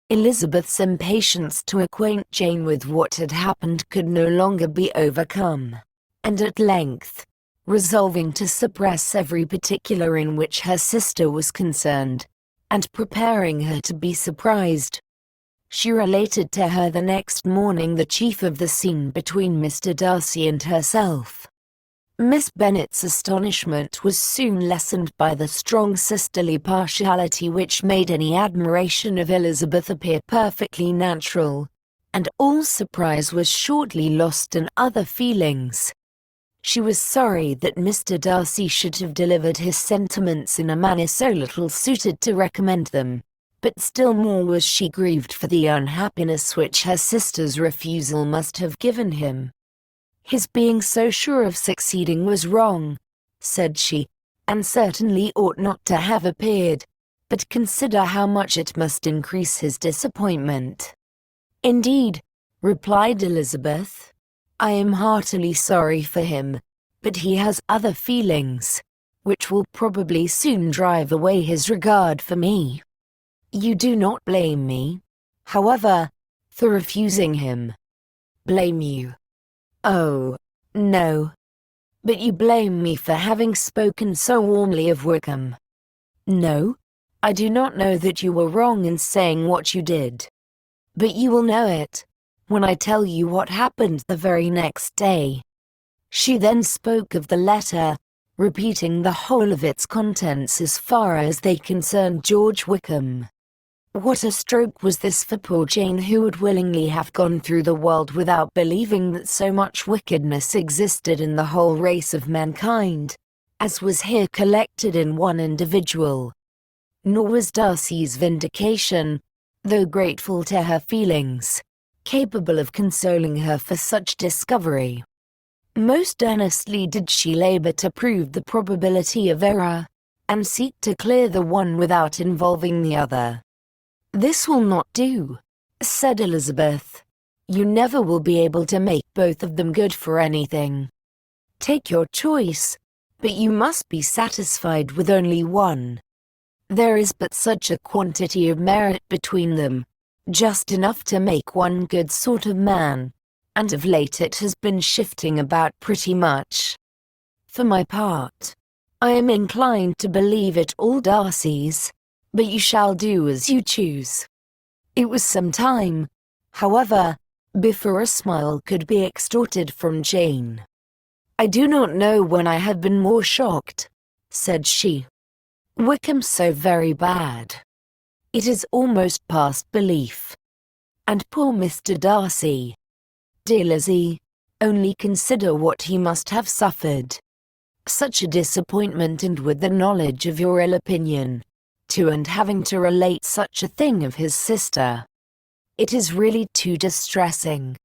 Elizabeth's impatience to acquaint Jane with what had happened could no longer be overcome, and at length, resolving to suppress every particular in which her sister was concerned, and preparing her to be surprised, she related to her the next morning the chief of the scene between Mr. Darcy and herself. Miss Bennet's astonishment was soon lessened by the strong sisterly partiality which made any admiration of Elizabeth appear perfectly natural, and all surprise was shortly lost in other feelings. She was sorry that Mr. Darcy should have delivered his sentiments in a manner so little suited to recommend them, but still more was she grieved for the unhappiness which her sister's refusal must have given him. His being so sure of succeeding was wrong, said she, and certainly ought not to have appeared, but consider how much it must increase his disappointment. Indeed, replied Elizabeth, I am heartily sorry for him, but he has other feelings, which will probably soon drive away his regard for me. You do not blame me, however, for refusing him. Blame you? Oh, no. But you blame me for having spoken so warmly of Wickham. No, I do not know that you were wrong in saying what you did. But you will know it, when I tell you what happened the very next day. She then spoke of the letter, repeating the whole of its contents as far as they concerned George Wickham. What a stroke was this for poor Jane, who would willingly have gone through the world without believing that so much wickedness existed in the whole race of mankind, as was here collected in one individual. Nor was Darcy's vindication, though grateful to her feelings, capable of consoling her for such discovery. Most earnestly did she labor to prove the probability of error, and seek to clear the one without involving the other. This will not do, said Elizabeth. You never will be able to make both of them good for anything. Take your choice, but you must be satisfied with only one. There is but such a quantity of merit between them, just enough to make one good sort of man, and of late it has been shifting about pretty much. For my part, I am inclined to believe it all Darcy's, but you shall do as you choose. It was some time, however, before a smile could be extorted from Jane. I do not know when I have been more shocked, said she. Wickham's so very bad. It is almost past belief. And poor Mr. Darcy. Dear Lizzie, only consider what he must have suffered. Such a disappointment, and with the knowledge of your ill opinion, too, and having to relate such a thing of his sister. It is really too distressing.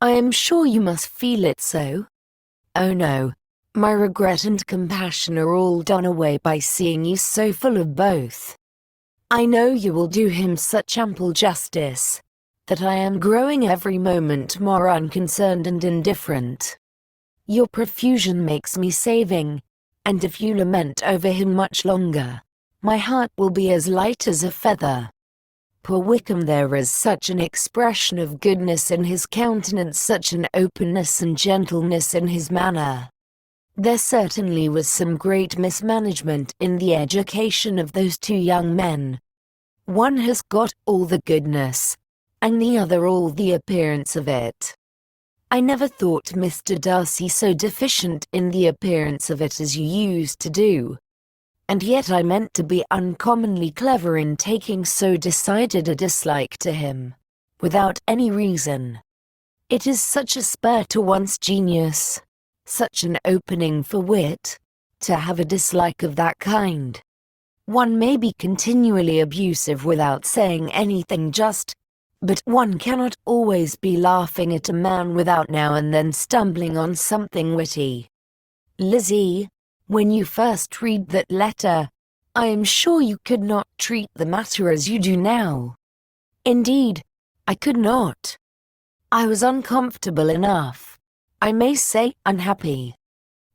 I am sure you must feel it so. Oh no, my regret and compassion are all done away by seeing you so full of both. I know you will do him such ample justice, that I am growing every moment more unconcerned and indifferent. Your profusion makes me saving, and if you lament over him much longer, my heart will be as light as a feather. Poor Wickham, there is such an expression of goodness in his countenance, such an openness and gentleness in his manner. There certainly was some great mismanagement in the education of those two young men. One has got all the goodness, and the other all the appearance of it. I never thought Mr. Darcy so deficient in the appearance of it as you used to do. And yet I meant to be uncommonly clever in taking so decided a dislike to him, without any reason. It is such a spur to one's genius, such an opening for wit, to have a dislike of that kind. One may be continually abusive without saying anything just, but one cannot always be laughing at a man without now and then stumbling on something witty. Lizzie, when you first read that letter, I am sure you could not treat the matter as you do now. Indeed, I could not. I was uncomfortable enough, I may say unhappy,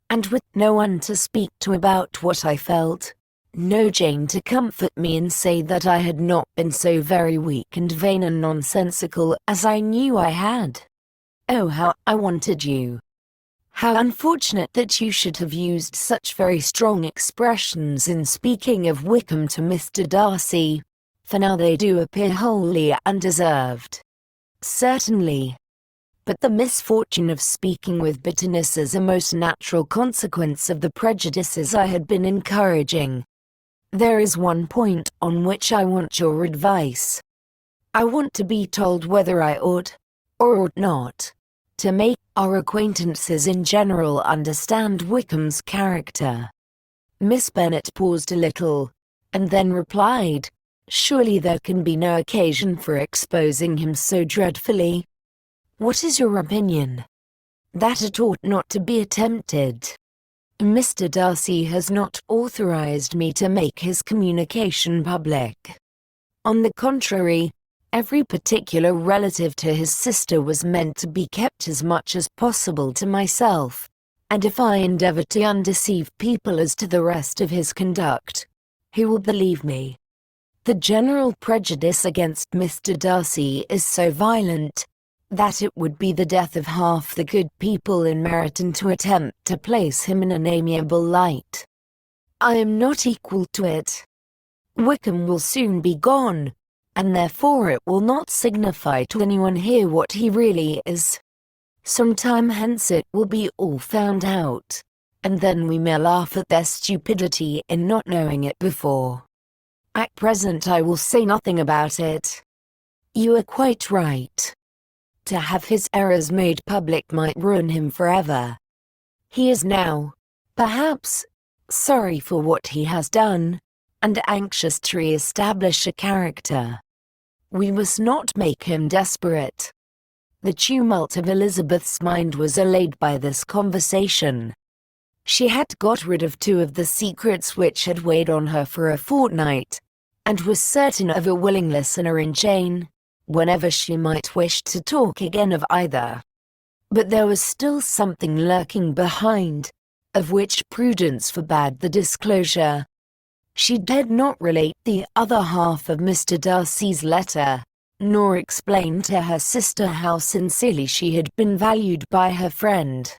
and with no one to speak to about what I felt, No Jane to comfort me and say that I had not been so very weak and vain and nonsensical as I knew I had. Oh, how I wanted you. How unfortunate that you should have used such very strong expressions in speaking of Wickham to Mr. Darcy, for now they do appear wholly undeserved. Certainly. But the misfortune of speaking with bitterness is a most natural consequence of the prejudices I had been encouraging. There is one point on which I want your advice. I want to be told whether I ought, or ought not, to make our acquaintances in general understand Wickham's character. Miss Bennet paused a little, and then replied, "Surely there can be no occasion for exposing him so dreadfully. What is your opinion?" "That it ought not to be attempted. Mr. Darcy has not authorized me to make his communication public. On the contrary, every particular relative to his sister was meant to be kept as much as possible to myself, and if I endeavor to undeceive people as to the rest of his conduct, who will believe me? The general prejudice against Mr. Darcy is so violent, that it would be the death of half the good people in Meryton to attempt to place him in an amiable light. I am not equal to it. Wickham will soon be gone, and therefore it will not signify to anyone here what he really is. Some time hence it will be all found out, and then we may laugh at their stupidity in not knowing it before. At present I will say nothing about it. You are quite right. To have his errors made public might ruin him forever. He is now, perhaps, sorry for what he has done, and anxious to re-establish a character. We must not make him desperate." The tumult of Elizabeth's mind was allayed by this conversation. She had got rid of two of the secrets which had weighed on her for a fortnight, and was certain of a willing listener in Jane, whenever she might wish to talk again of either. But there was still something lurking behind, of which prudence forbade the disclosure. She dared not relate the other half of Mr. Darcy's letter, nor explain to her sister how sincerely she had been valued by her friend.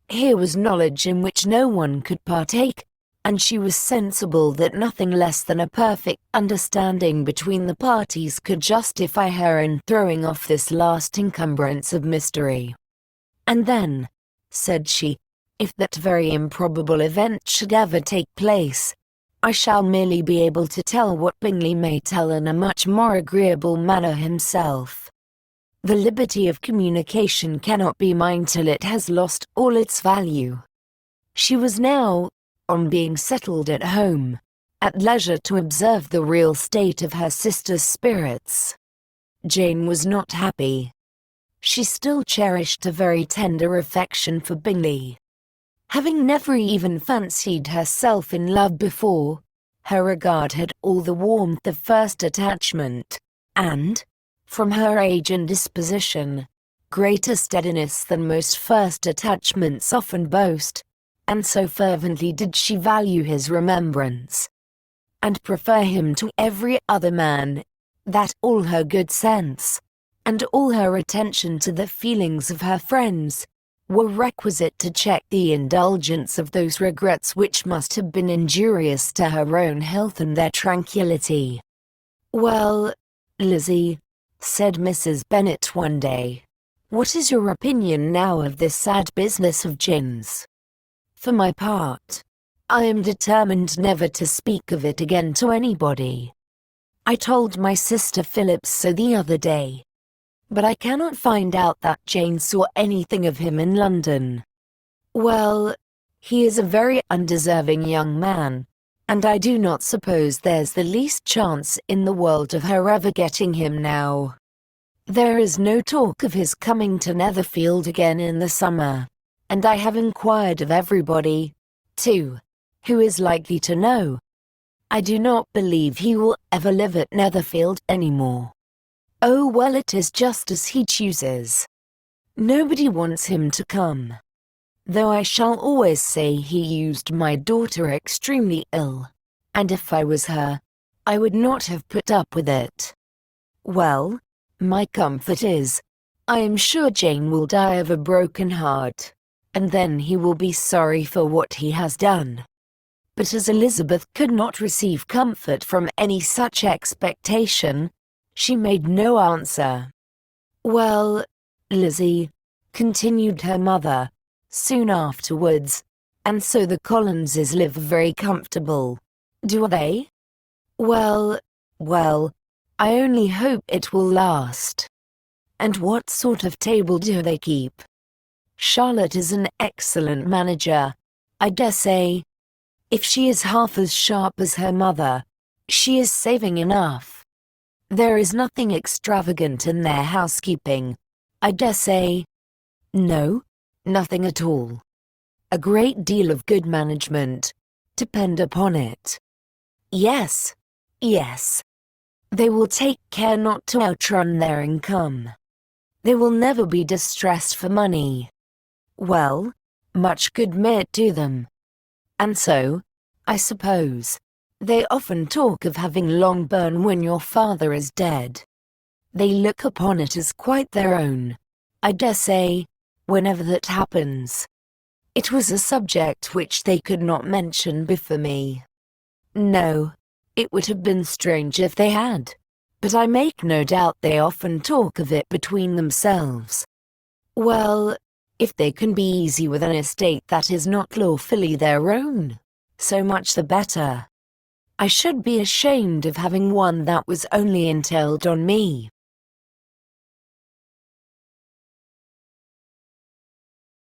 Here was knowledge in which no one could partake, and she was sensible that nothing less than a perfect understanding between the parties could justify her in throwing off this last encumbrance of mystery. "And then," said she, "if that very improbable event should ever take place, I shall merely be able to tell what Bingley may tell in a much more agreeable manner himself. The liberty of communication cannot be mine till it has lost all its value." She was now, on being settled at home, at leisure to observe the real state of her sister's spirits. Jane was not happy. She still cherished a very tender affection for Bingley. Having never even fancied herself in love before, her regard had all the warmth of first attachment, and, from her age and disposition, greater steadiness than most first attachments often boast, and so fervently did she value his remembrance, and prefer him to every other man, that all her good sense, and all her attention to the feelings of her friends, were requisite to check the indulgence of those regrets which must have been injurious to her own health and their tranquillity. "Well, Lizzie," said Mrs. Bennet one day, "what is your opinion now of this sad business of Jane's? For my part, I am determined never to speak of it again to anybody. I told my sister Phillips so the other day. But I cannot find out that Jane saw anything of him in London. Well, he is a very undeserving young man, and I do not suppose there's the least chance in the world of her ever getting him now. There is no talk of his coming to Netherfield again in the summer, and I have inquired of everybody, too, who is likely to know. I do not believe he will ever live at Netherfield any more. Oh well, it is just as he chooses. Nobody wants him to come. Though I shall always say he used my daughter extremely ill, and if I was her, I would not have put up with it. Well, my comfort is, I am sure Jane will die of a broken heart, and then he will be sorry for what he has done. But as Elizabeth could not receive comfort from any such expectation, she made no answer. Well, Lizzie, continued her mother, soon afterwards, and so the Collinses live very comfortable, do they? Well, I only hope it will last. And what sort of table do they keep? Charlotte is an excellent manager, I dare say. If she is half as sharp as her mother, she is saving enough. There is nothing extravagant in their housekeeping, I dare say. No, nothing at all. A great deal of good management, depend upon it. Yes. They will take care not to outrun their income. They will never be distressed for money. Well, much good may it do them. And so, I suppose, they often talk of having Longbourn when your father is dead. They look upon it as quite their own, I dare say, whenever that happens. It was a subject which they could not mention before me. No, it would have been strange if they had, but I make no doubt they often talk of it between themselves. Well, if they can be easy with an estate that is not lawfully their own, so much the better. I should be ashamed of having one that was only entailed on me.